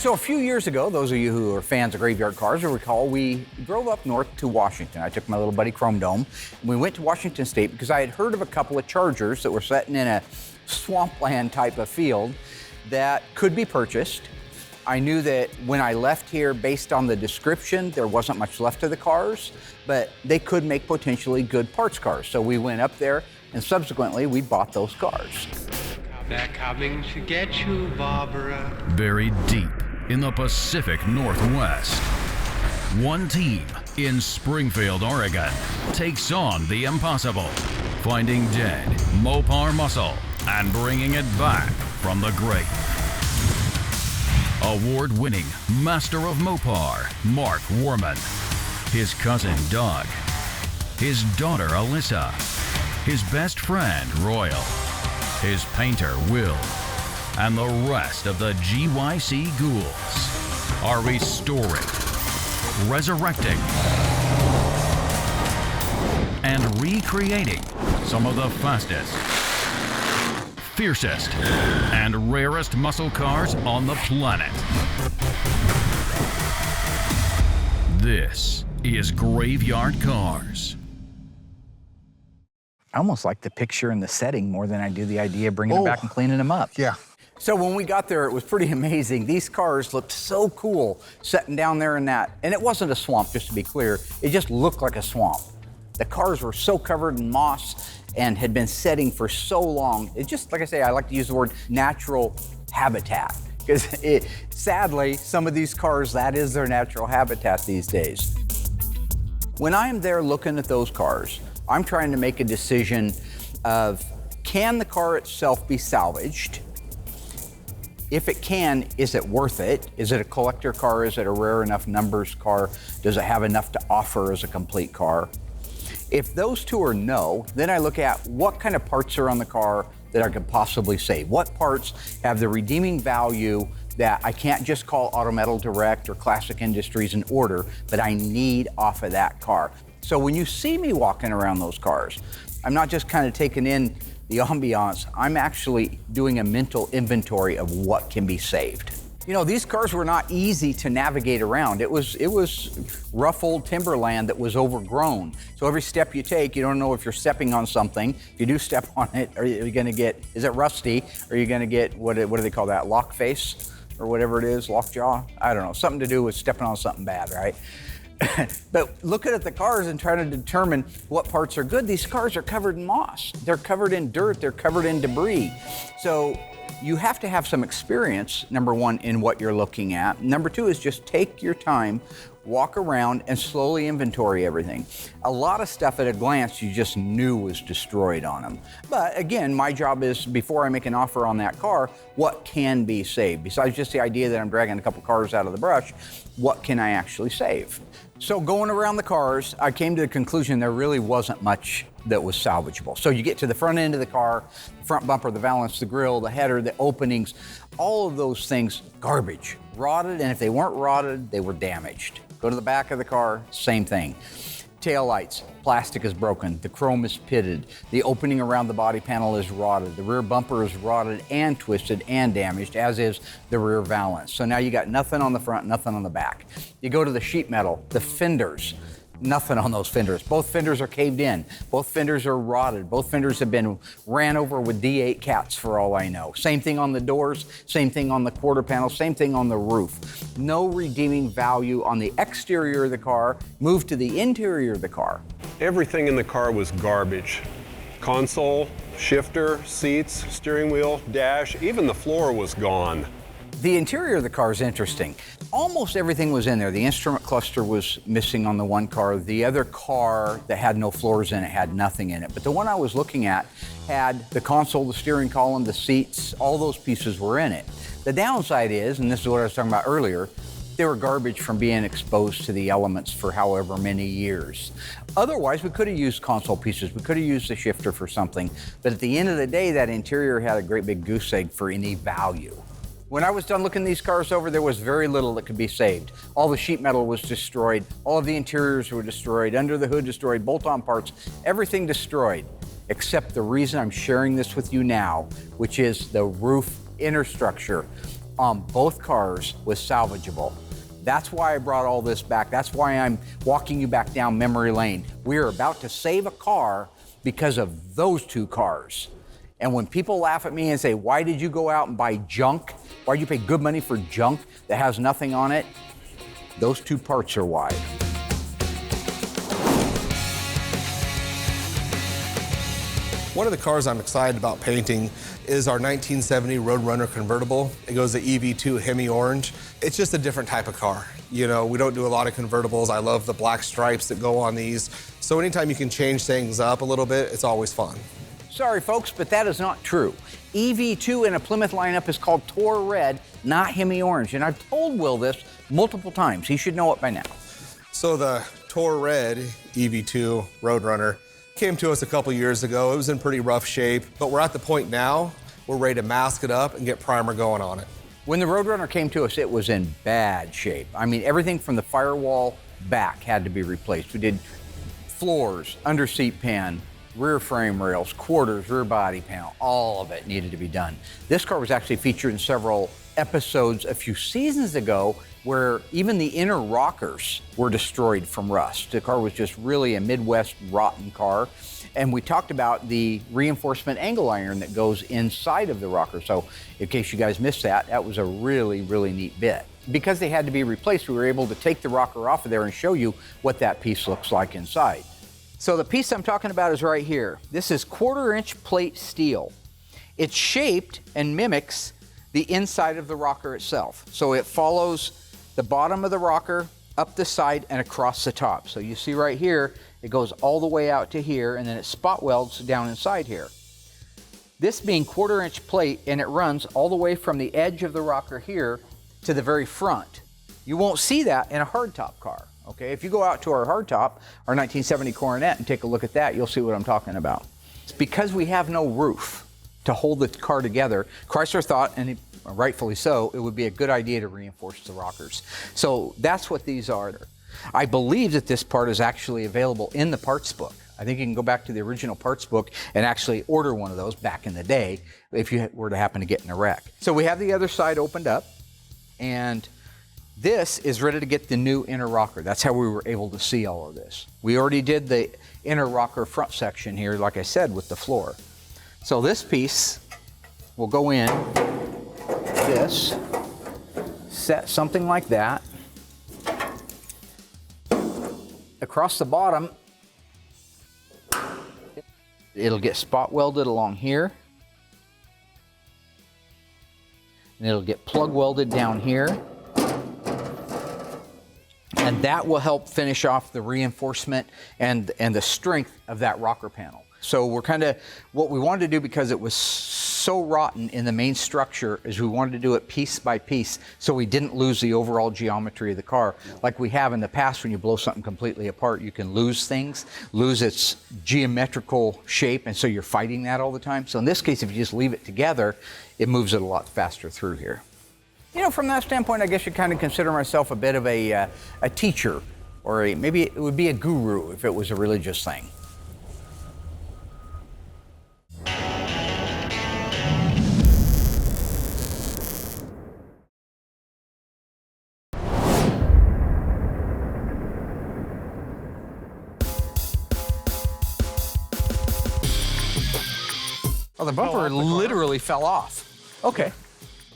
So a few years ago, those of you who are fans of Graveyard Carz will recall we drove up north to Washington. I took my little buddy Chrome Dome, and we went to Washington State because I had heard of a couple of Chargers that were sitting in a swampland type of field that could be purchased. I knew that when I left here, based on the description, there wasn't much left of the cars, but they could make potentially good parts cars. So we went up there, and subsequently we bought those cars. They're coming to get you, Barbara. Buried deep in the Pacific Northwest, one team in Springfield, Oregon, takes on the impossible, finding dead Mopar muscle and bringing it back from the grave. Award-winning Master of Mopar, Mark Worman, his cousin Doug, his daughter Alyssa, his best friend Royal, his painter Will, and the rest of the GYC ghouls are restoring, resurrecting, and recreating some of the fastest, fiercest, and rarest muscle cars on the planet. This is Graveyard Carz. I almost like the picture and the setting more than I do the idea of bringing them back and cleaning them up. Yeah. So when we got there, it was pretty amazing. These cars looked so cool sitting down there in that, and it wasn't a swamp, just to be clear. It just looked like a swamp. The cars were so covered in moss and had been setting for so long. It just, like I say, I like to use the word natural habitat, because sadly, some of these cars, that is their natural habitat these days. When I'm there looking at those cars, I'm trying to make a decision of, can the car itself be salvaged? If it can, is it worth it? Is it a collector car? Is it a rare enough numbers car? Does it have enough to offer as a complete car? If those two are no, then I look at what kind of parts are on the car that I could possibly save. What parts have the redeeming value that I can't just call Auto Metal Direct or Classic Industries and order, but I need off of that car. So when you see me walking around those cars, I'm not just kind of taking in the ambiance, I'm actually doing a mental inventory of what can be saved. You know, these cars were not easy to navigate around. It was rough old timberland that was overgrown. So every step you take, you don't know if you're stepping on something. If you do step on it, are you gonna get, is it rusty? Are you gonna get, what do they call that, lock face? Or whatever it is, lockjaw? I don't know, something to do with stepping on something bad, right? But looking at the cars and trying to determine what parts are good, these cars are covered in moss. They're covered in dirt, they're covered in debris. So you have to have some experience, number one, in what you're looking at. Number two is just take your time, walk around and slowly inventory everything. A lot of stuff at a glance you just knew was destroyed on them. But again, my job is, before I make an offer on that car, what can be saved? Besides just the idea that I'm dragging a couple cars out of the brush, what can I actually save? So going around the cars, I came to the conclusion there really wasn't much that was salvageable. So you get to the front end of the car, the front bumper, the valance, the grille, the header, the openings, all of those things, garbage, rotted, and if they weren't rotted, they were damaged. Go to the back of the car, same thing. Tail lights, plastic is broken, the chrome is pitted, the opening around the body panel is rotted, the rear bumper is rotted and twisted and damaged, as is the rear valance. So now you got nothing on the front, nothing on the back. You go to the sheet metal, the fenders, nothing on those fenders. Both fenders are caved in. Both fenders are rotted. Both fenders have been ran over with D8 cats for all I know. Same thing on the doors, same thing on the quarter panel, same thing on the roof. No redeeming value on the exterior of the car. Move to the interior of the car. Everything in the car was garbage. Console, shifter, seats, steering wheel, dash, even the floor was gone. The interior of the car is interesting. Almost everything was in there. The instrument cluster was missing on the one car. The other car that had no floors in it had nothing in it. But the one I was looking at had the console, the steering column, the seats, all those pieces were in it. The downside is, and this is what I was talking about earlier, they were garbage from being exposed to the elements for however many years. Otherwise, we could have used console pieces. We could have used the shifter for something. But at the end of the day, that interior had a great big goose egg for any value. When I was done looking these cars over, there was very little that could be saved. All the sheet metal was destroyed. All of the interiors were destroyed. Under the hood destroyed. Bolt-on parts, everything destroyed. Except the reason I'm sharing this with you now, which is the roof inner structure. on both cars was salvageable. That's why I brought all this back. That's why I'm walking you back down memory lane. We are about to save a car because of those two cars. And when people laugh at me and say, why did you go out and buy junk? Why did you pay good money for junk that has nothing on it? Those two parts are why. One of the cars I'm excited about painting is our 1970 Roadrunner Convertible. It goes to EV2 Hemi Orange. It's just a different type of car. You know, we don't do a lot of convertibles. I love the black stripes that go on these. So anytime you can change things up a little bit, it's always fun. Sorry, folks, but that is not true. EV2 in a Plymouth lineup is called Tour Red, not Hemi Orange. And I've told Will this multiple times. He should know it by now. So the Tour Red EV2 Roadrunner came to us a couple years ago. It was in pretty rough shape, but we're at the point now we're ready to mask it up and get primer going on it. When the Roadrunner came to us, it was in bad shape. I mean, everything from the firewall back had to be replaced. We did floors, under seat pan, rear frame rails, quarters, rear body panel, all of it needed to be done. This car was actually featured in several episodes a few seasons ago where even the inner rockers were destroyed from rust. The car was just really a Midwest rotten car. And we talked about the reinforcement angle iron that goes inside of the rocker. So in case you guys missed that, that was a really, really neat bit. Because they had to be replaced, we were able to take the rocker off of there and show you what that piece looks like inside. So the piece I'm talking about is right here. This is 1/4-inch plate steel. It's shaped and mimics the inside of the rocker itself. So it follows the bottom of the rocker, up the side, and across the top. So you see right here, it goes all the way out to here, and then it spot welds down inside here. This being 1/4-inch plate, and it runs all the way from the edge of the rocker here to the very front. You won't see that in a hardtop car, okay? If you go out to our hardtop, our 1970 Coronet, and take a look at that, you'll see what I'm talking about. It's because we have no roof to hold the car together. Chrysler thought, and rightfully so, it would be a good idea to reinforce the rockers. So that's what these are. I believe that this part is actually available in the parts book. I think you can go back to the original parts book and actually order one of those back in the day if you were to happen to get in a wreck. So we have the other side opened up, and this is ready to get the new inner rocker. That's how we were able to see all of this. We already did the inner rocker front section here, like I said, with the floor. So this piece will go in this, set something like that. Across the bottom, it'll get spot welded along here. And it'll get plug welded down here. And that will help finish off the reinforcement and the strength of that rocker panel. So we're kind of, what we wanted to do, because it was so rotten in the main structure, is we wanted to do it piece by piece so we didn't lose the overall geometry of the car. Like we have in the past, when you blow something completely apart, you can lose things, lose its geometrical shape, and so you're fighting that all the time. So in this case, if you just leave it together, it moves it a lot faster through here. You know, from that standpoint, I guess you kind of consider myself a bit of a teacher, or maybe it would be a guru if it was a religious thing. Oh, the bumper literally fell off. Okay.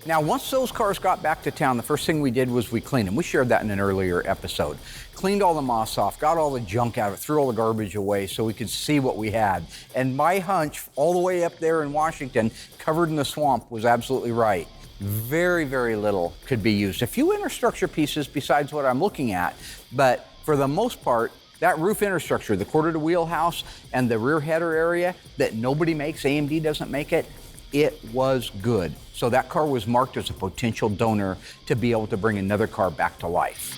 Now, once those cars got back to town, the first thing we did was we cleaned them. We shared that in an earlier episode. Cleaned all the moss off, got all the junk out of it, threw all the garbage away so we could see what we had. And my hunch, all the way up there in Washington, covered in the swamp, was absolutely right. Very, very little could be used. A few interstructure pieces besides what I'm looking at, but for the most part, that roof interstructure, the quarter to wheelhouse and the rear header area that nobody makes, AMD doesn't make it, it was good. So that car was marked as a potential donor to be able to bring another car back to life.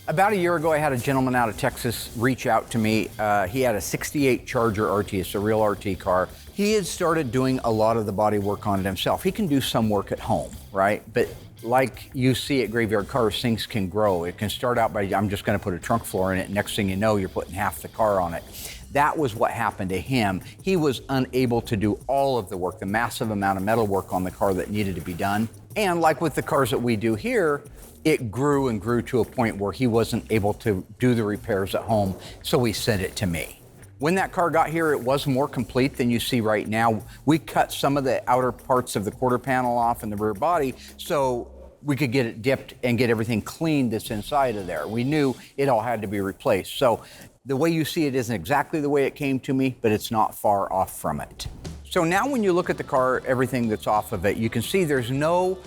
About a year ago, I had a gentleman out of Texas reach out to me. He had a 68 Charger RT, it's a real RT car. He had started doing a lot of the body work on it himself. He can do some work at home, right? But like you see at graveyard cars, things can grow. It can start out by, I'm just going to put a trunk floor in it. Next thing you know, you're putting half the car on it. That was what happened to him. He was unable to do all of the work, the massive amount of metal work on the car that needed to be done. And like with the cars that we do here, it grew and grew to a point where he wasn't able to do the repairs at home, so he sent it to me. When that car got here, it was more complete than you see right now. We cut some of the outer parts of the quarter panel off and the rear body so we could get it dipped and get everything cleaned that's inside of there. We knew it all had to be replaced. So the way you see it isn't exactly the way it came to me, but it's not far off from it. So now when you look at the car, everything that's off of it, you can see there's no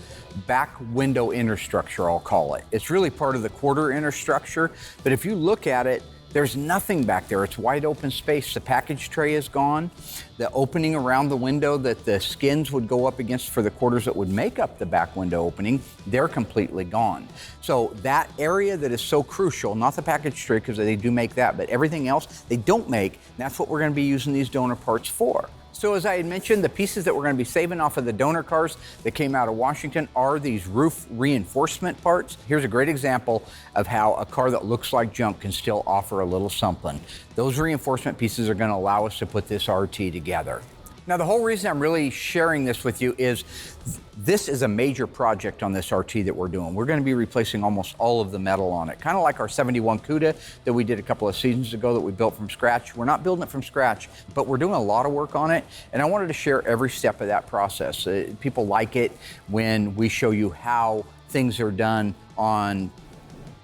back window inner structure, I'll call it. It's really part of the quarter inner structure, but if you look at it, there's nothing back there. It's wide open space. The package tray is gone. The opening around the window that the skins would go up against for the quarters that would make up the back window opening, they're completely gone. So that area that is so crucial, not the package tray because they do make that, but everything else they don't make, that's what we're going to be using these donor parts for. So as I had mentioned, the pieces that we're going to be saving off of the donor cars that came out of Washington are these roof reinforcement parts. Here's a great example of how a car that looks like junk can still offer a little something. Those reinforcement pieces are going to allow us to put this RT together. Now, the whole reason I'm really sharing this with you is this is a major project on this RT that we're doing. We're going to be replacing almost all of the metal on it, kind of like our 71 CUDA that we did a couple of seasons ago that we built from scratch. We're not building it from scratch, but we're doing a lot of work on it, and I wanted to share every step of that process. People like it when we show you how things are done on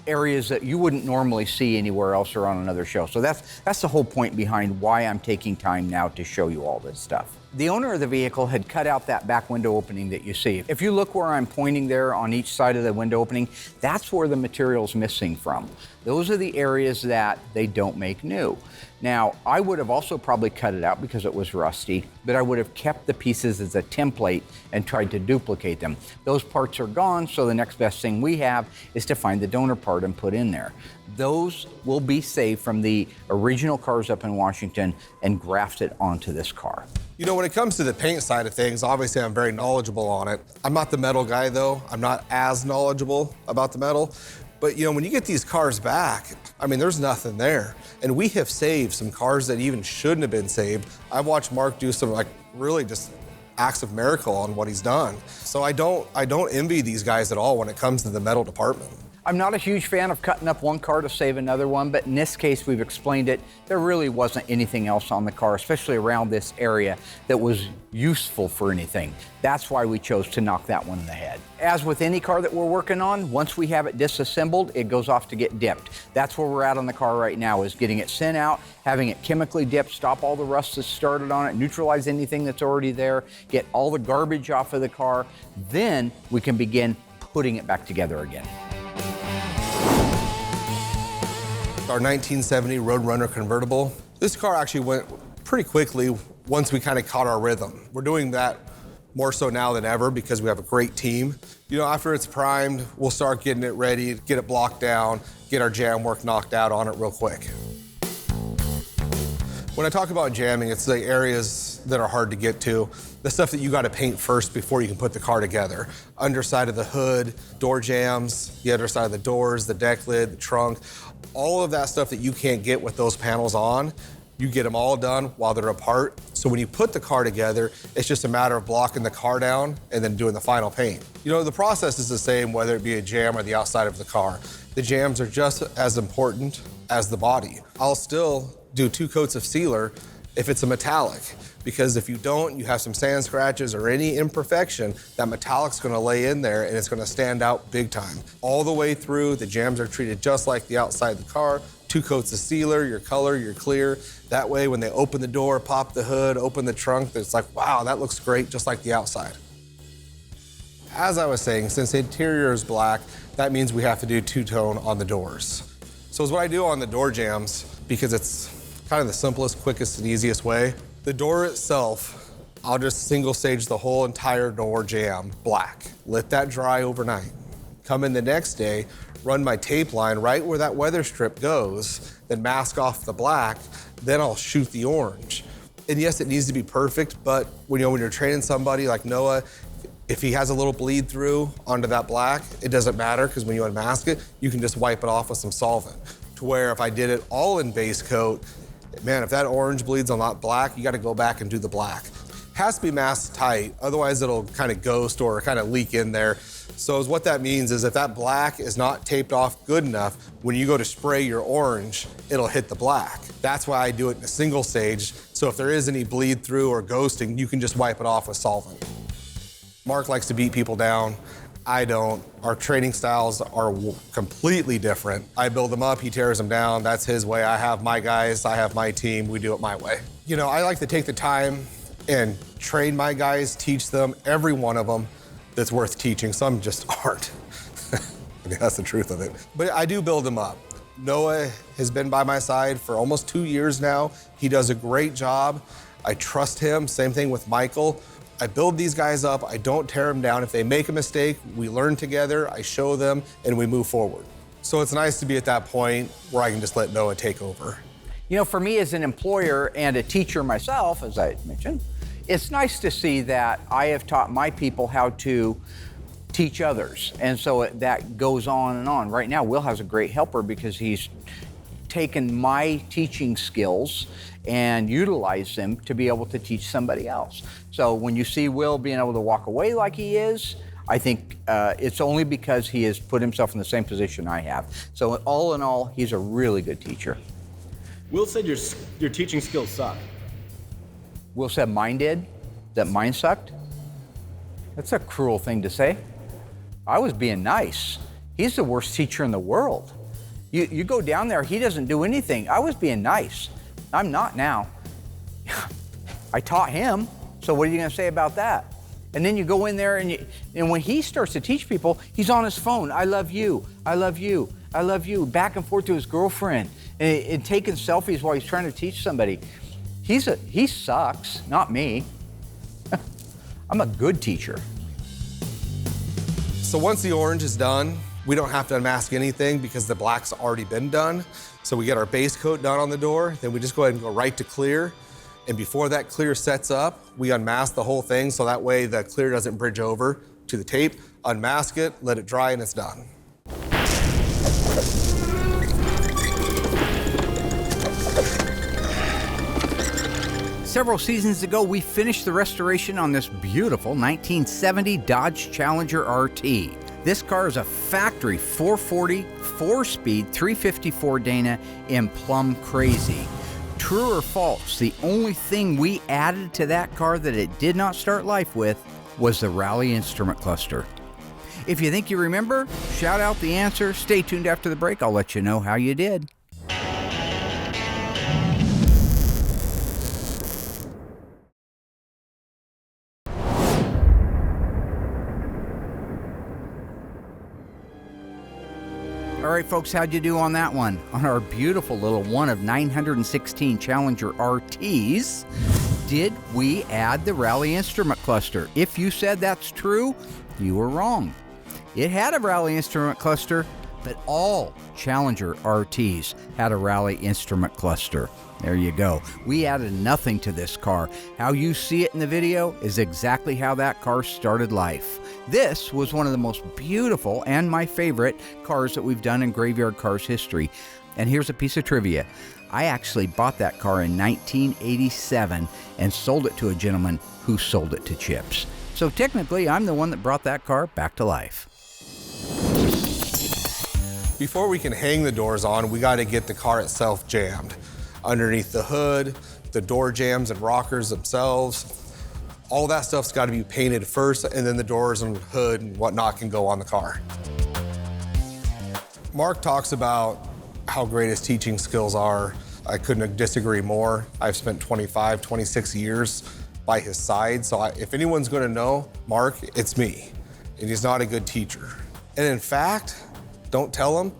areas that you wouldn't normally see anywhere else or on another show. So that's the whole point behind why I'm taking time now to show you all this stuff. The owner of the vehicle had cut out that back window opening that you see. If you look where I'm pointing there on each side of the window opening, that's where the material's missing from. Those are the areas that they don't make new. Now, I would have also probably cut it out because it was rusty, but I would have kept the pieces as a template and tried to duplicate them. Those parts are gone, so the next best thing we have is to find the donor part and put in there. Those will be saved from the original cars up in Washington and grafted onto this car. You know, when it comes to the paint side of things, obviously I'm very knowledgeable on it. I'm not the metal guy though. I'm not as knowledgeable about the metal. But you know, when you get these cars back, I mean, there's nothing there. And we have saved some cars that even shouldn't have been saved. I've watched Mark do some really just acts of miracle on what he's done. So I don't envy these guys at all when it comes to the metal department. I'm not a huge fan of cutting up one car to save another one, but in this case, we've explained it. There really wasn't anything else on the car, especially around this area, that was useful for anything. That's why we chose to knock that one in the head. As with any car that we're working on, once we have it disassembled, it goes off to get dipped. That's where we're at on the car right now, is getting it sent out, having it chemically dipped, stop all the rust that's started on it, neutralize anything that's already there, get all the garbage off of the car. Then we can begin putting it back together again. Our 1970 Roadrunner Convertible. This car actually went pretty quickly once we kind of caught our rhythm. We're doing that more so now than ever because we have a great team. You know, after it's primed, we'll start getting it ready, get it blocked down, get our jam work knocked out on it real quick. When I talk about jamming, it's the areas that are hard to get to, the stuff that you got to paint first before you can put the car together. Underside of the hood, door jams, the underside of the doors, the deck lid, the trunk, all of that stuff that you can't get with those panels on, you get them all done while they're apart. So when you put the car together, it's just a matter of blocking the car down and then doing the final paint. You know, the process is the same whether it be a jam or the outside of the car. The jams are just as important as the body. I'll still do 2 coats of sealer if it's a metallic, because if you don't, you have some sand scratches or any imperfection, that metallic's gonna lay in there and it's gonna stand out big time. All the way through, the jams are treated just like the outside of the car. 2 coats of sealer, your color, your clear. That way, when they open the door, pop the hood, open the trunk, it's like, wow, that looks great, just like the outside. As I was saying, since the interior is black, that means we have to do two-tone on the doors. So what I do on the door jams, because it's kind of the simplest, quickest, and easiest way, the door itself, I'll just single stage the whole entire door jam black. Let that dry overnight. Come in the next day, run my tape line right where that weather strip goes, then mask off the black, then I'll shoot the orange. And yes, it needs to be perfect, but when you're training somebody like Noah, If he has a little bleed through onto that black, it doesn't matter because when you unmask it, you can just wipe it off with some solvent. To where if I did it all in base coat, man, if that orange bleeds on that black, you got to go back and do the black. Has to be masked tight, otherwise it'll kind of ghost or kind of leak in there. So what that means is if that black is not taped off good enough, when you go to spray your orange, it'll hit the black. That's why I do it in a single stage. So if there is any bleed through or ghosting, you can just wipe it off with solvent. Mark likes to beat people down. I don't. Our training styles are completely different. I build them up, he tears them down. That's his way. I have my guys, I have my team, we do it my way. You know, I like to take the time and train my guys, teach them, every one of them that's worth teaching. Some just aren't. I mean, that's the truth of it. But I do build them up. Noah has been by my side for almost 2 years now. He does a great job. I trust him. Same thing with Michael. I build these guys up. I don't tear them down. If they make a mistake, we learn together, I show them, and we move forward. So it's nice to be at that point where I can just let Noah take over. You know, for me as an employer and a teacher myself, as I mentioned, it's nice to see that I have taught my people how to teach others. And so that goes on and on. Right now, Will has a great helper because he's taken my teaching skills and utilized them to be able to teach somebody else. So when you see Will being able to walk away like he is, I think it's only because he has put himself in the same position I have. So all in all, he's a really good teacher. Will said your teaching skills suck. Will said mine did? That mine sucked? That's a cruel thing to say. I was being nice. He's the worst teacher in the world. You go down there, he doesn't do anything. I was being nice. I'm not now. I taught him, so what are you gonna say about that? And then you go in there and when he starts to teach people, he's on his phone. I love you, I love you, I love you, back and forth to his girlfriend and taking selfies while he's trying to teach somebody. He sucks, not me. I'm a good teacher. So once the orange is done, we don't have to unmask anything because the black's already been done. So we get our base coat done on the door, then we just go ahead and go right to clear. And before that clear sets up, we unmask the whole thing so that way the clear doesn't bridge over to the tape. Unmask it, let it dry, and it's done. Several seasons ago, we finished the restoration on this beautiful 1970 Dodge Challenger RT. This car is a factory 440, 4-speed, 354 Dana in plum crazy. True or false, the only thing we added to that car that it did not start life with was the Rally instrument cluster. If you think you remember, shout out the answer. Stay tuned after the break. I'll let you know how you did. All right, folks, how'd you do on that one? On our beautiful little one of 916 Challenger RTs, did we add the Rally instrument cluster? If you said that's true, you were wrong. It had a Rally instrument cluster, but all Challenger RTs had a Rally instrument cluster. There you go. We added nothing to this car. How you see it in the video is exactly how that car started life. This was one of the most beautiful and my favorite cars that we've done in Graveyard Cars history. And here's a piece of trivia. I actually bought that car in 1987 and sold it to a gentleman who sold it to Chips. So technically, I'm the one that brought that car back to life. Before we can hang the doors on, we got to get the car itself jammed. Underneath the hood, the door jambs and rockers themselves, all that stuff's got to be painted first, and then the doors and hood and whatnot can go on the car. Mark talks about how great his teaching skills are. I couldn't disagree more. I've spent 25, 26 years by his side, so if anyone's going to know Mark, it's me, and he's not a good teacher. And in fact, don't tell him,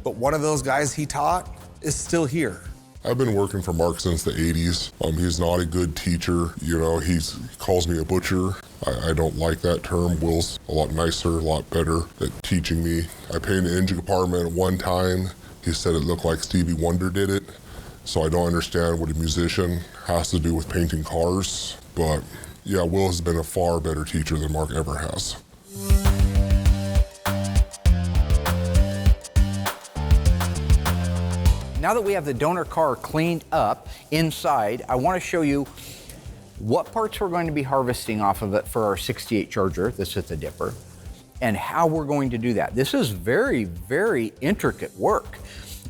but one of those guys he taught is still here. I've been working for Mark since the 80s. He's not a good teacher. You know, he calls me a butcher. I don't like that term. Will's a lot nicer, a lot better at teaching me. I painted an engine compartment one time. He said it looked like Stevie Wonder did it. So I don't understand what a musician has to do with painting cars. But Yeah, Will has been a far better teacher than Mark ever has. Now that we have the donor car cleaned up inside, I want to show you what parts we're going to be harvesting off of it for our 68 Charger that's at the dipper, and how we're going to do that. This is very, very intricate work.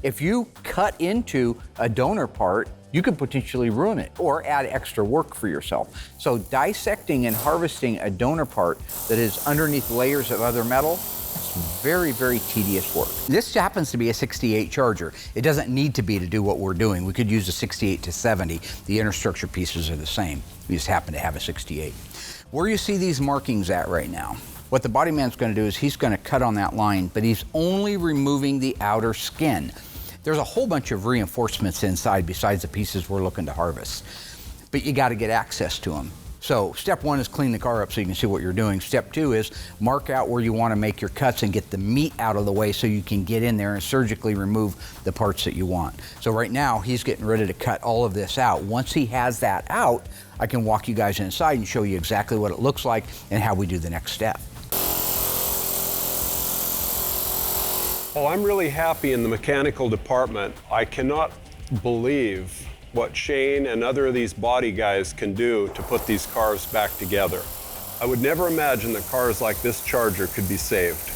If you cut into a donor part, you could potentially ruin it or add extra work for yourself. So dissecting and harvesting a donor part that is underneath layers of other metal, that's very, very tedious work. This happens to be a 68 Charger. It doesn't need to be to do what we're doing. We could use a 68 to 70. The inner structure pieces are the same. We just happen to have a 68. Where you see these markings at right now, what the body man's going to do is he's going to cut on that line, but he's only removing the outer skin. There's a whole bunch of reinforcements inside besides the pieces we're looking to harvest, but you got to get access to them. So step one is clean the car up so you can see what you're doing. Step two is mark out where you want to make your cuts and get the meat out of the way so you can get in there and surgically remove the parts that you want. So right now he's getting ready to cut all of this out. Once he has that out, I can walk you guys inside and show you exactly what it looks like and how we do the next step. Well, I'm really happy in the mechanical department. I cannot believe what Shane and other of these body guys can do to put these cars back together. I would never imagine that cars like this Charger could be saved.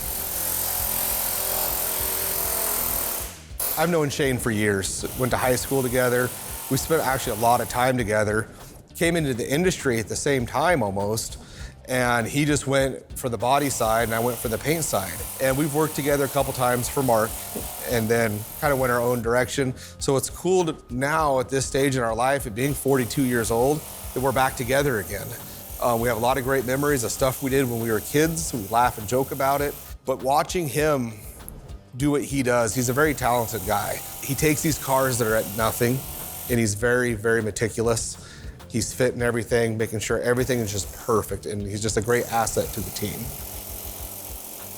I've known Shane for years, went to high school together. We spent actually a lot of time together. Came into the industry at the same time almost, and he just went for the body side and I went for the paint side. And we've worked together a couple times for Mark and then kind of went our own direction. So it's cool to now at this stage in our life, at being 42 years old, that we're back together again. We have a lot of great memories of stuff we did when we were kids. We laugh and joke about it. But watching him do what he does, he's a very talented guy. He takes these cars that are at nothing and he's very, very meticulous. He's fitting everything, making sure everything is just perfect, and he's just a great asset to the team.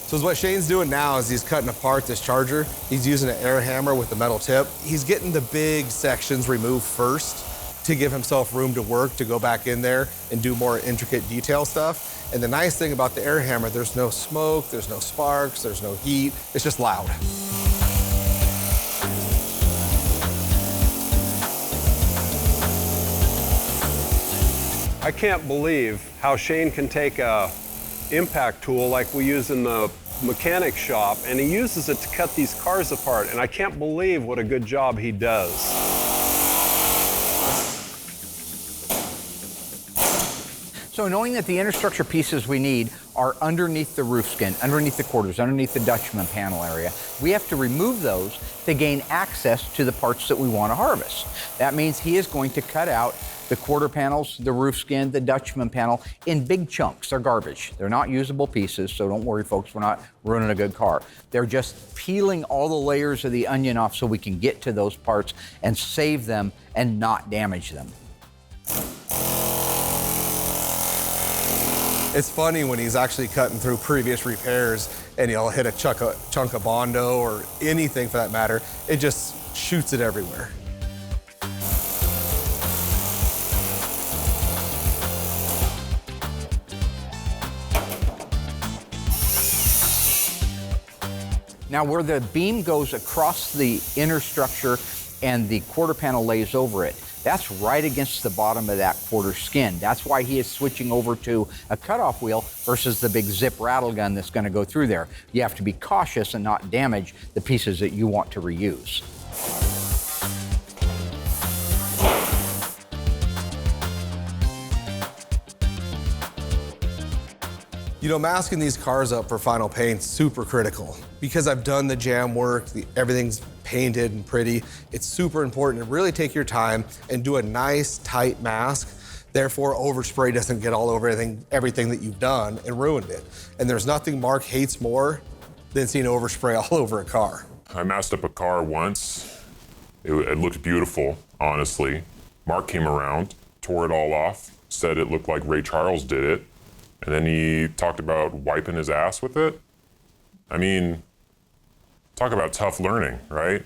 So what Shane's doing now is he's cutting apart this Charger. He's using an air hammer with the metal tip. He's getting the big sections removed first to give himself room to work, to go back in there and do more intricate detail stuff. And the nice thing about the air hammer, there's no smoke, there's no sparks, there's no heat. It's just loud. I can't believe how Shane can take a impact tool like we use in the mechanic shop, and he uses it to cut these cars apart, and I can't believe what a good job he does. So knowing that the inner structure pieces we need are underneath the roof skin, underneath the quarters, underneath the Dutchman panel area, we have to remove those to gain access to the parts that we want to harvest. That means he is going to cut out the quarter panels, the roof skin, the Dutchman panel in big chunks. They're garbage. They're not usable pieces, so don't worry, folks, we're not ruining a good car. They're just peeling all the layers of the onion off so we can get to those parts and save them and not damage them. It's funny when he's actually cutting through previous repairs and he'll hit a chunk of Bondo or anything for that matter. It just shoots it everywhere. Now where the beam goes across the inner structure and the quarter panel lays over it, that's right against the bottom of that quarter skin. That's why he is switching over to a cutoff wheel versus the big zip rattle gun that's going to go through there. You have to be cautious and not damage the pieces that you want to reuse. You know, masking these cars up for final paint's super critical. Because I've done the jam work, everything's painted and pretty, it's super important to really take your time and do a nice, tight mask. Therefore, overspray doesn't get all over everything that you've done and ruined it. And there's nothing Mark hates more than seeing overspray all over a car. I masked up a car once. It looked beautiful, honestly. Mark came around, tore it all off, said it looked like Ray Charles did it. And then he talked about wiping his ass with it. I mean, talk about tough learning, right?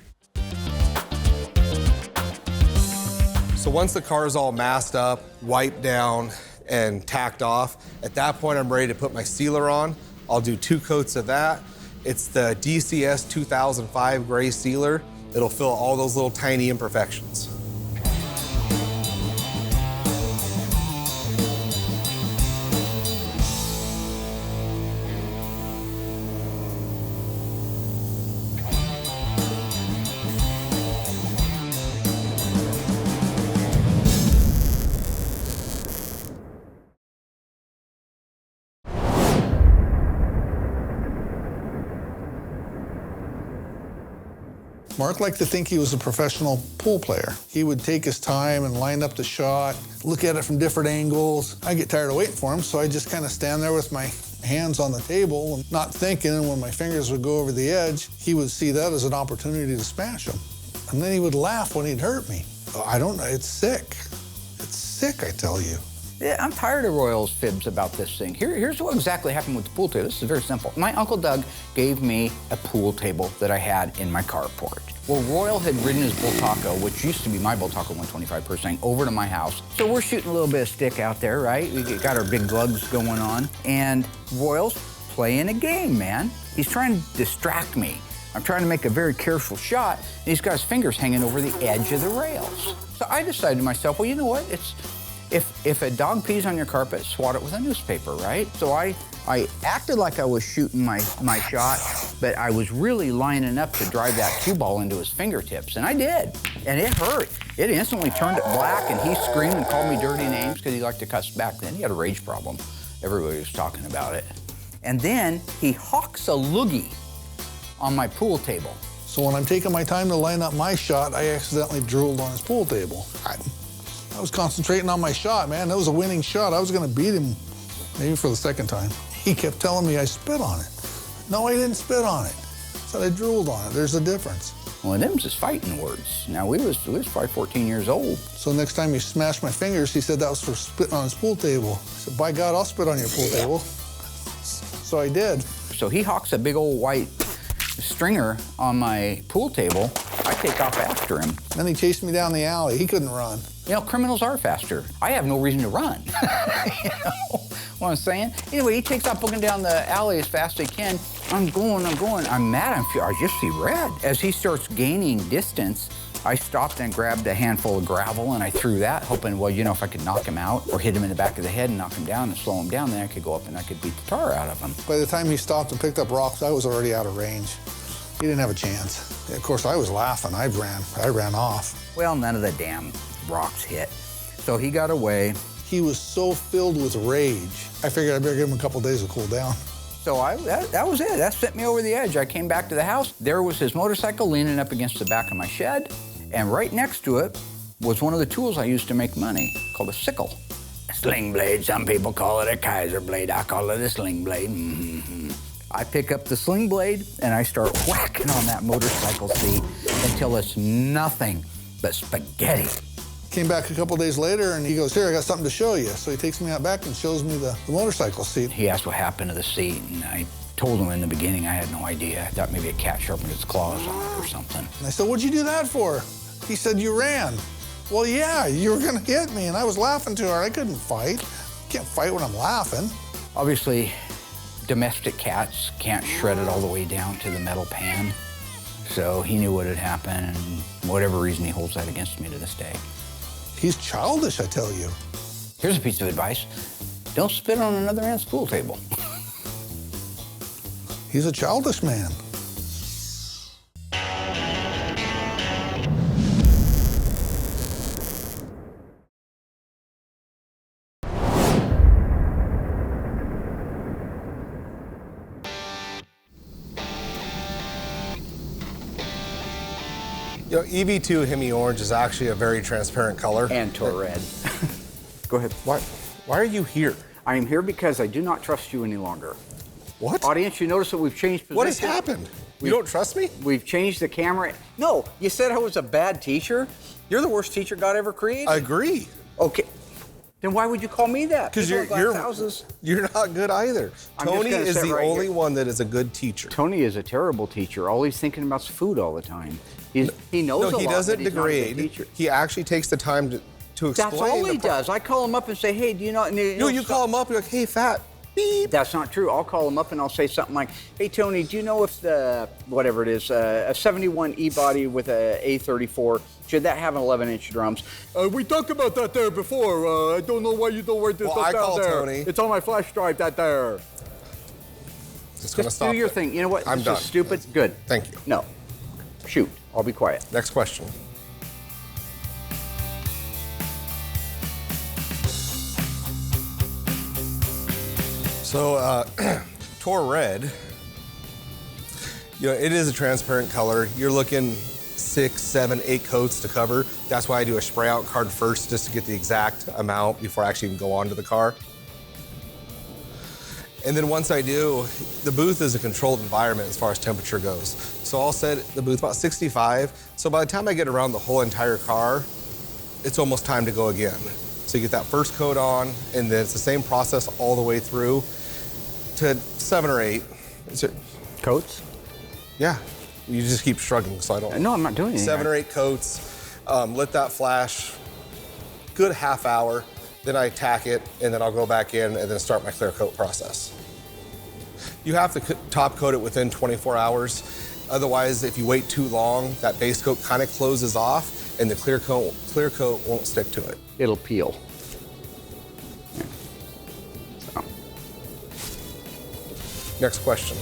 So once the car is all masked up, wiped down, and tacked off. At that point, I'm ready to put my sealer on. I'll do 2 coats of that. It's the DCS 2005 gray sealer. It'll fill all those little tiny imperfections. Mark liked to think he was a professional pool player. He would take his time and line up the shot, look at it from different angles. I get tired of waiting for him, so I just kind of stand there with my hands on the table and not thinking, and when my fingers would go over the edge, he would see that as an opportunity to smash him. And then he would laugh when he'd hurt me. I don't know, it's sick. It's sick, I tell you. Yeah, I'm tired of Royal's fibs about this thing. Here's what exactly happened with the pool table. This is very simple. My Uncle Doug gave me a pool table that I had in my carport. Well, Royal had ridden his Bull Taco, which used to be my Bull Taco 125%, over to my house. So we're shooting a little bit of stick out there, right? We got our big lugs going on. And Royal's playing a game, man. He's trying to distract me. I'm trying to make a very careful shot, and he's got his fingers hanging over the edge of the rails. So I decided to myself, well, you know what? If a dog pees on your carpet, swat it with a newspaper, right? So I acted like I was shooting my shot, but I was really lining up to drive that cue ball into his fingertips, and I did, and it hurt. It instantly turned it black, and he screamed and called me dirty names because he liked to cuss back then. He had a rage problem. Everybody was talking about it. And then he hawks a loogie on my pool table. So when I'm taking my time to line up my shot, I accidentally drooled on his pool table. I was concentrating on my shot, man. That was a winning shot. I was gonna beat him, maybe for the second time. He kept telling me I spit on it. No, I didn't spit on it. I said I drooled on it. There's a difference. Well, them's just fighting words. Now, we was probably 14 years old. So next time he smashed my fingers, he said that was for spitting on his pool table. I said, by God, I'll spit on your pool table. So I did. So he hawks a big old white stringer on my pool table. I take off after him. Then he chased me down the alley. He couldn't run. You know, criminals are faster. I have no reason to run. You know what I'm saying? Anyway, he takes off looking down the alley as fast as he can. I'm going. I'm mad. I just see red. As he starts gaining distance, I stopped and grabbed a handful of gravel and I threw that, hoping, well, you know, if I could knock him out or hit him in the back of the head and knock him down and slow him down, then I could go up and I could beat the tar out of him. By the time he stopped and picked up rocks, I was already out of range. He didn't have a chance. Of course, I was laughing. I ran off. Well, none of the damn rocks hit. So he got away. He was so filled with rage. I figured I better give him a couple days to cool down. So that was it. That sent me over the edge. I came back to the house. There was his motorcycle leaning up against the back of my shed. And right next to it was one of the tools I used to make money, called a sickle. A sling blade, some people call it a Kaiser blade. I call it a sling blade. Mm-hmm. I pick up the sling blade and I start whacking on that motorcycle seat until it's nothing but spaghetti. Came back a couple days later and he goes, here, I got something to show you. So he takes me out back and shows me the motorcycle seat. He asked what happened to the seat, and I told him in the beginning I had no idea. I thought maybe a cat sharpened its claws on it or something. And I said, what'd you do that for? He said, you ran. Well, yeah, you were gonna hit me, and I was laughing too hard. I couldn't fight. Can't fight when I'm laughing. Obviously, domestic cats can't shred it all the way down to the metal pan. So he knew what had happened, and for whatever reason, he holds that against me to this day. He's childish, I tell you. Here's a piece of advice. Don't spit on another man's pool table. He's a childish man. You know, EV2 Hemi Orange is actually a very transparent color. And Tor Red. Go ahead. Why are you here? I am here because I do not trust you any longer. What? Audience, you notice that we've changed positions. What has happened? You don't trust me? We've changed the camera. No, you said I was a bad teacher. You're the worst teacher God ever created. I agree. Okay. Then why would you call me that? Because you're not good either. Tony is the only one that is a good teacher. Tony is a terrible teacher. All he's thinking about is food all the time. He knows a lot, he doesn't but he's not a good degrade. teacher. He actually takes the time to explain. That's all he does. I call him up and say, hey, do you know? No, you call him up, you're like, hey, fat, beep. That's not true. I'll call him up and I'll say something like, hey, Tony, do you know if the, whatever it is, a 71 E-body with a A34, should that have an 11-inch drums? We talked about that there before. I don't know why you don't write this I call Tony. It's on my flash drive, that there. Just do your thing. You know what? I'm this done. is stupid. Good. Thank you. No. Shoot. I'll be quiet. Next question. So, Tour Red, you know, it is a transparent color. You're looking 6, 7, 8 coats to cover. That's why I do a spray out card first, just to get the exact amount before I actually even go onto the car. And then once I do, the booth is a controlled environment as far as temperature goes. So I'll set the booth about 65. So by the time I get around the whole entire car, it's almost time to go again. So you get that first coat on, and then it's the same process all the way through to 7 or 8. Coats? Yeah. You just keep shrugging, so I don't. No, I'm not doing anything. 7 or 8 coats. Let that flash. Good half hour. Then I tack it, and then I'll go back in and then start my clear coat process. You have to top coat it within 24 hours. Otherwise, if you wait too long, that base coat kind of closes off, and the clear coat won't stick to it. It'll peel. So. Next question.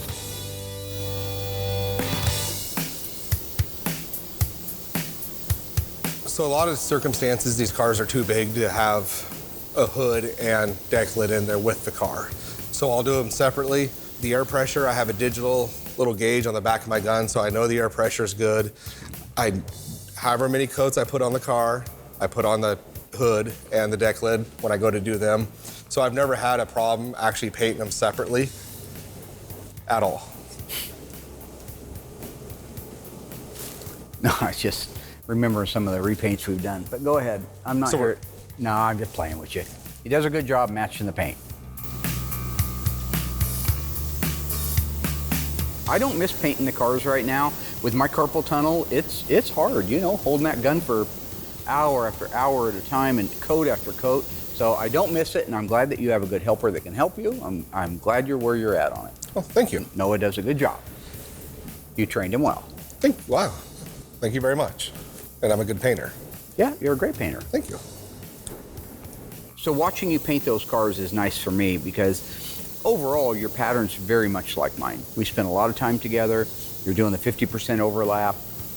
So a lot of circumstances, these cars are too big to have a hood and deck lid in there with the car. So I'll do them separately. The air pressure, I have a digital little gauge on the back of my gun, so I know the air pressure is good. However many coats I put on the car, I put on the hood and the deck lid when I go to do them. So I've never had a problem actually painting them separately at all. No, I just remember some of the repaints we've done. But go ahead. I'm not here. No, I'm just playing with you. He does a good job matching the paint. I don't miss painting the cars right now. With my carpal tunnel, it's hard, you know, holding that gun for hour after hour at a time and coat after coat. So I don't miss it, and I'm glad that you have a good helper that can help you. I'm glad you're where you're at on it. Oh, thank you. Noah does a good job. You trained him well. Wow. Thank you very much. And I'm a good painter. Yeah, you're a great painter. Thank you. So watching you paint those cars is nice for me because overall your pattern's very much like mine. We spend a lot of time together. You're doing the 50% overlap.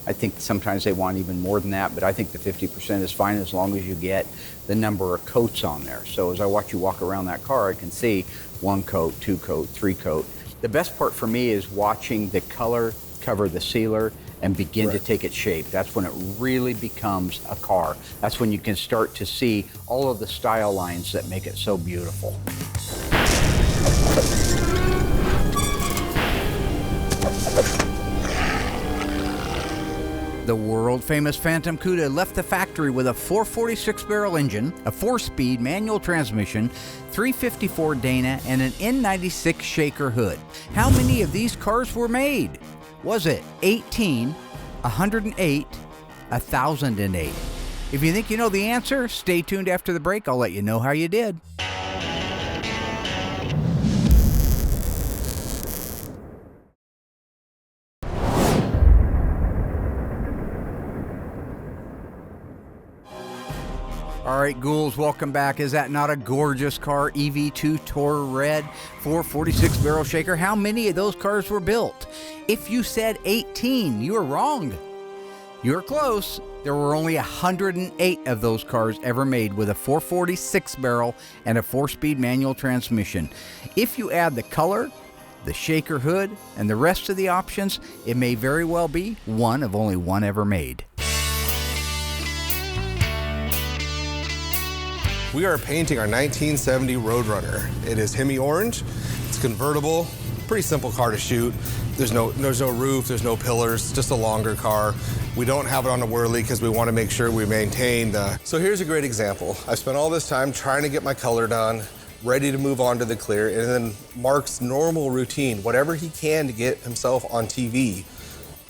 I think sometimes they want even more than that, but I think the 50% is fine as long as you get the number of coats on there. So as I watch you walk around that car, I can see 1 coat, 2 coat, 3 coat. The best part for me is watching the color cover the sealer and begin to take its shape. That's when it really becomes a car. That's when you can start to see all of the style lines that make it so beautiful. The world-famous Phantom Cuda left the factory with a 446 barrel engine, a 4-speed manual transmission, 354 Dana, and an N96 shaker hood. How many of these cars were made? Was it 18, 108, 1,008? If you think you know the answer, stay tuned after the break. I'll let you know how you did. All right, ghouls, welcome back. Is that not a gorgeous car? EV2 Tour Red, 446 barrel shaker. How many of those cars were built? If you said 18, you were wrong. You were close. There were only 108 of those cars ever made with a 446 barrel and a 4-speed manual transmission. If you add the color, the shaker hood, and the rest of the options, it may very well be one of only one ever made. We are painting our 1970 Roadrunner. It is Hemi orange. It's convertible, pretty simple car to shoot. There's no roof, there's no pillars, just a longer car. We don't have it on a whirly because we want to make sure we maintain the... So here's a great example. I spent all this time trying to get my color done, ready to move on to the clear, and then Mark's normal routine, whatever he can to get himself on TV,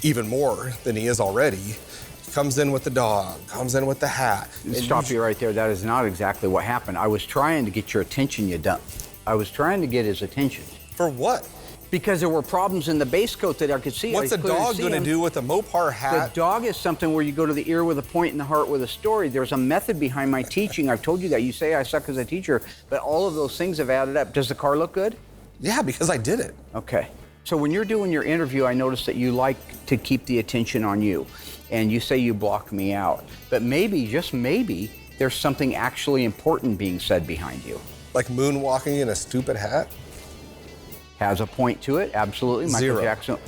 even more than he is already, Comes in with the dog, comes in with the hat. Stop you right there. That is not exactly what happened. I was trying to get your attention, you dump. I was trying to get his attention. For what? Because there were problems in the base coat that I could see. What's a dog going to do with a Mopar hat? The dog is something where you go to the ear with a point and the heart with a story. There's a method behind my teaching. I've told you that. You say I suck as a teacher, but all of those things have added up. Does the car look good? Yeah, because I did it. Okay. So when you're doing your interview, I noticed that you like to keep the attention on you. And you say you block me out. But maybe, just maybe, there's something actually important being said behind you. Like moonwalking in a stupid hat? Has a point to it, absolutely. Zero. Michael Jackson.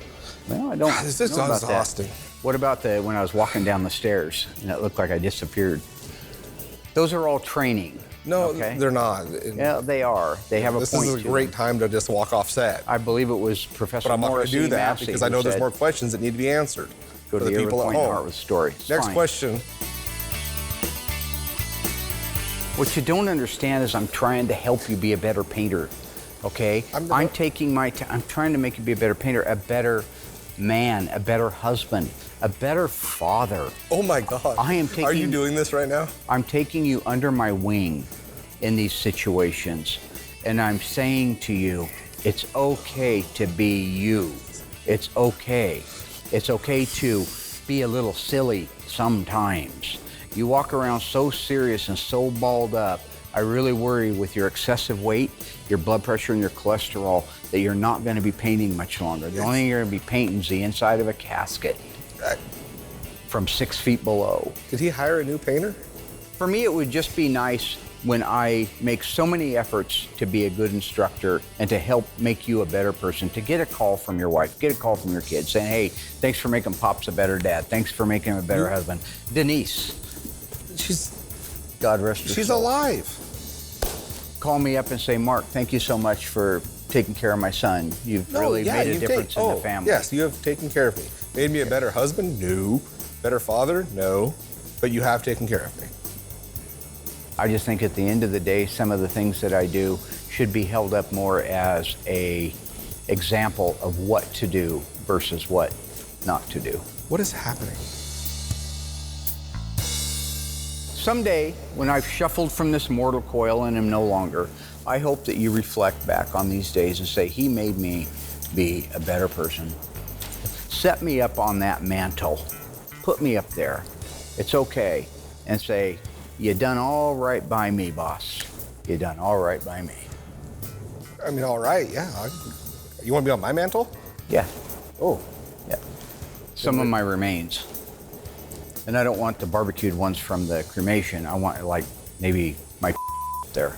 Well, I don't know This is about exhausting. that. What about when I was walking down the stairs and it looked like I disappeared? Those are all training. No, okay? they're not. Yeah, they are. They have a point to This is a great them. time to just walk off set. I believe it was Professor But I'm not going to Morrissey do that Massey because I know who there's said, more questions that need to be answered Go for to the the ear people with at point and home. heart with story. It's Next fine. question. What you don't understand is I'm trying to help you be a better painter, okay? I'm taking my time. I'm trying to make you be a better painter, a better man, a better husband, a better father. Oh my God. I am taking. Are you doing this right now? I'm taking you under my wing in these situations, and I'm saying to you, it's okay to be you. It's okay. It's okay to be a little silly sometimes. You walk around so serious and so balled up. I really worry with your excessive weight, your blood pressure, and your cholesterol that you're not going to be painting much longer. The only thing you're going to be painting is the inside of a casket from 6 feet below. Did he hire a new painter? For me, it would just be nice when I make so many efforts to be a good instructor and to help make you a better person, to get a call from your wife, get a call from your kids saying, hey, thanks for making Pops a better dad. Thanks for making him a better husband. Denise. God rest her She's soul. alive. Call me up and say, Mark, thank you so much for taking care of my son. You've really made a difference in the family. Yes, you have taken care of me. Made me a better husband? No. Better father? No. But you have taken care of me. I just think at the end of the day, some of the things that I do should be held up more as a example of what to do versus what not to do. What is happening? Someday, when I've shuffled from this mortal coil and am no longer, I hope that you reflect back on these days and say, he made me be a better person. Set me up on that mantle. Put me up there. It's okay. And say, you done all right by me, boss. You done all right by me. I mean, all right, yeah. You want to be on my mantle? Yeah. Oh, yeah. Some of my remains. And I don't want the barbecued ones from the cremation. I want, like, maybe my up there.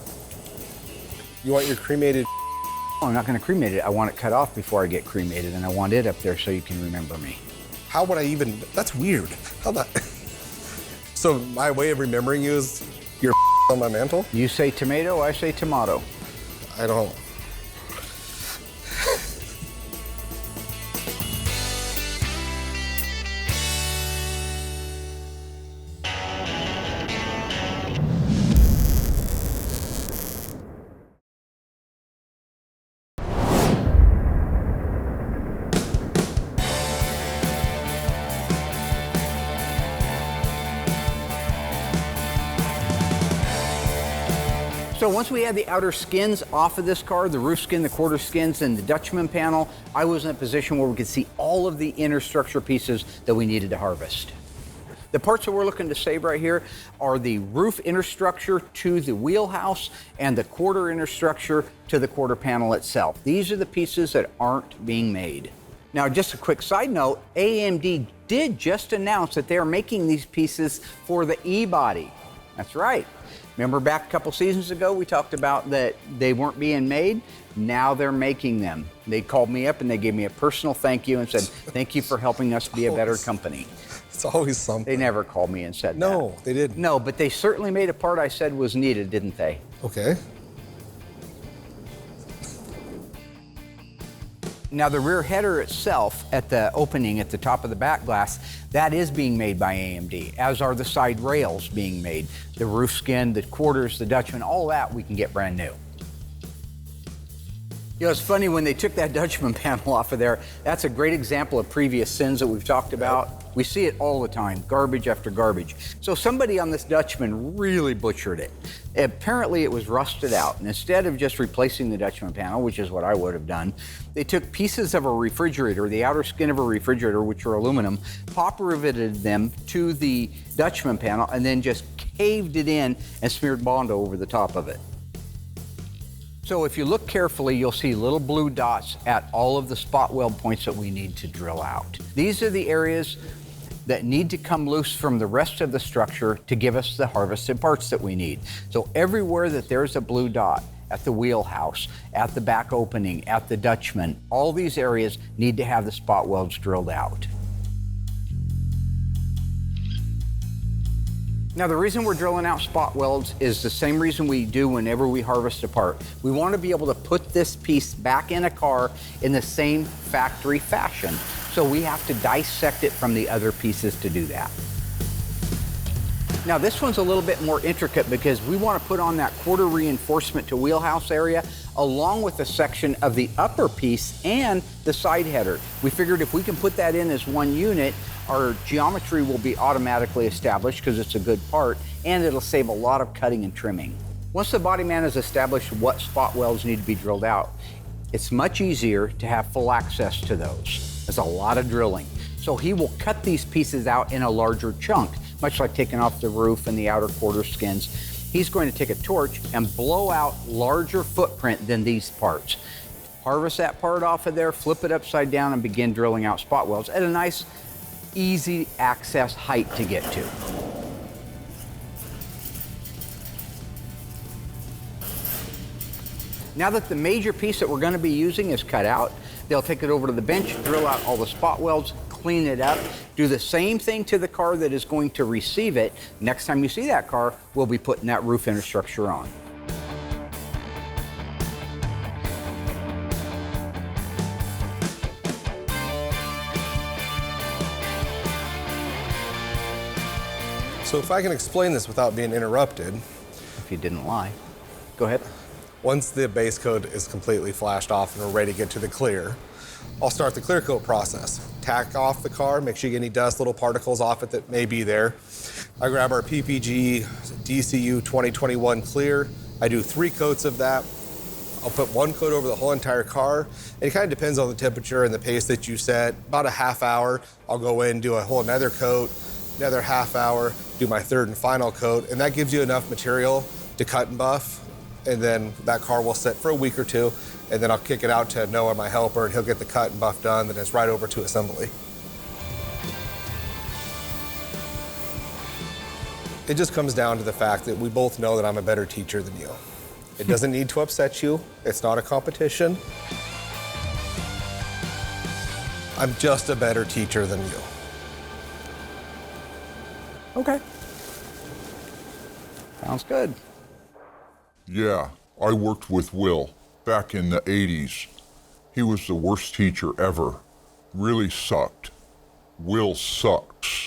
You want your cremated? Oh, I'm not going to cremate it. I want it cut off before I get cremated, and I want it up there so you can remember me. How would I even? That's weird. How that? So my way of remembering you is your on my mantle? You say tomato, I say tomato. I don't. So once we had the outer skins off of this car, the roof skin, the quarter skins, and the Dutchman panel, I was in a position where we could see all of the inner structure pieces that we needed to harvest. The parts that we're looking to save right here are the roof inner structure to the wheelhouse and the quarter inner structure to the quarter panel itself. These are the pieces that aren't being made. Now, just a quick side note, AMD did just announce that they are making these pieces for the E-body. That's right. Remember back a couple seasons ago, we talked about that they weren't being made? Now they're making them. They called me up and they gave me a personal thank you and said, thank you for helping us be a better company. It's always something. They never called me and said that. No, they didn't. No, but they certainly made a part I said was needed, didn't they? Okay. Now the rear header itself at the opening at the top of the back glass, that is being made by AMD, as are the side rails being made. The roof skin, the quarters, the Dutchman, all that we can get brand new. You know, it's funny when they took that Dutchman panel off of there, that's a great example of previous sins that we've talked about. We see it all the time, garbage after garbage. So somebody on this Dutchman really butchered it. Apparently it was rusted out, and instead of just replacing the Dutchman panel, which is what I would have done, they took pieces of a refrigerator, the outer skin of a refrigerator, which are aluminum, pop riveted them to the Dutchman panel, and then just caved it in and smeared Bondo over the top of it. So if you look carefully, you'll see little blue dots at all of the spot weld points that we need to drill out. These are the areas that need to come loose from the rest of the structure to give us the harvested parts that we need. So everywhere that there's a blue dot, at the wheelhouse, at the back opening, at the Dutchman, all these areas need to have the spot welds drilled out. Now, the reason we're drilling out spot welds is the same reason we do whenever we harvest a part. We want to be able to put this piece back in a car in the same factory fashion. So we have to dissect it from the other pieces to do that. Now, this one's a little bit more intricate because we want to put on that quarter reinforcement to wheelhouse area along with a section of the upper piece and the side header. We figured if we can put that in as one unit, our geometry will be automatically established because it's a good part, and it'll save a lot of cutting and trimming. Once the body man has established what spot welds need to be drilled out, it's much easier to have full access to those. There's a lot of drilling. So he will cut these pieces out in a larger chunk, much like taking off the roof and the outer quarter skins. He's going to take a torch and blow out larger footprint than these parts. Harvest that part off of there, flip it upside down, and begin drilling out spot welds at a nice, easy access height to get to. Now that the major piece that we're going to be using is cut out, they'll take it over to the bench, drill out all the spot welds, clean it up, do the same thing to the car that is going to receive it. Next time you see that car, we'll be putting that roof infrastructure on. So if I can explain this without being interrupted. If you didn't lie. Go ahead. Once the base coat is completely flashed off and we're ready to get to the clear, I'll start the clear coat process. Tack off the car, make sure you get any dust, little particles off it that may be there. I grab our PPG DCU 2021 clear. I do 3 coats of that. I'll put 1 coat over the whole entire car. It kind of depends on the temperature and the pace that you set. About a half hour, I'll go in, do a whole another coat, another half hour, do my 3rd and final coat, and that gives you enough material to cut and buff. And then that car will sit for a week or 2, and then I'll kick it out to Noah, my helper, and he'll get the cut and buff done, then it's right over to assembly. It just comes down to the fact that we both know that I'm a better teacher than you. It doesn't need to upset you. It's not a competition. I'm just a better teacher than you. Okay. Sounds good. Yeah, I worked with Will back in the 80s. He was the worst teacher ever. Really sucked. Will sucks.